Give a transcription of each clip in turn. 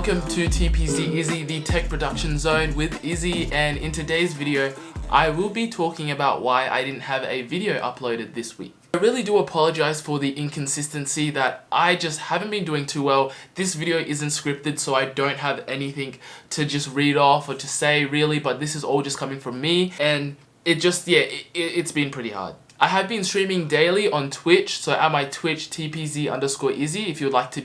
welcome to TPZ Izzy, the tech production zone with Izzy, and in today's video I will be talking about why I didn't have a video uploaded this week. I really do apologize for the inconsistency that I just haven't been doing too well. This video isn't scripted, so I don't have anything to just read off or to say really, but this is all just coming from me, and it's been pretty hard. I have been streaming daily on Twitch, so at my Twitch, tpz_izzy, if you'd like to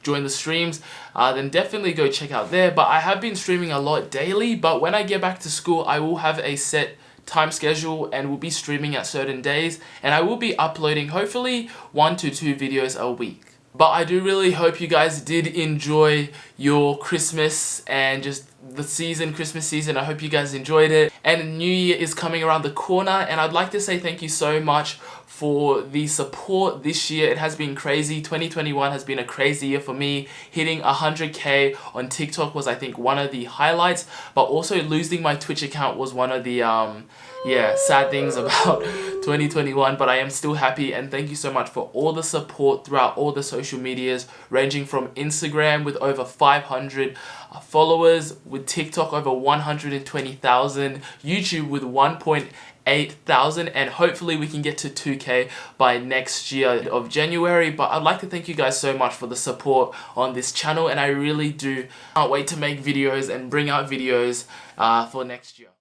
join the streams, then definitely go check out there. But I have been streaming a lot daily, but when I get back to school, I will have a set time schedule and will be streaming at certain days, and I will be uploading hopefully 1 to 2 videos a week. But I do really hope you guys did enjoy your Christmas and just the Christmas season. I hope you guys enjoyed it. And New Year is coming around the corner, and I'd like to say thank you so much for the support this year. It has been crazy. 2021 has been a crazy year for me. Hitting 100k on TikTok was, I think, one of the highlights, but also losing my Twitch account was one of the sad things about 2021, but I am still happy, and thank you so much for all the support throughout all the social medias, ranging from Instagram with over 500 followers, with TikTok over 120,000, YouTube with 1.8,000, and hopefully we can get to 2k by next year of January. But I'd like to thank you guys so much for the support on this channel, and I really can't wait to make videos and bring out videos for next year.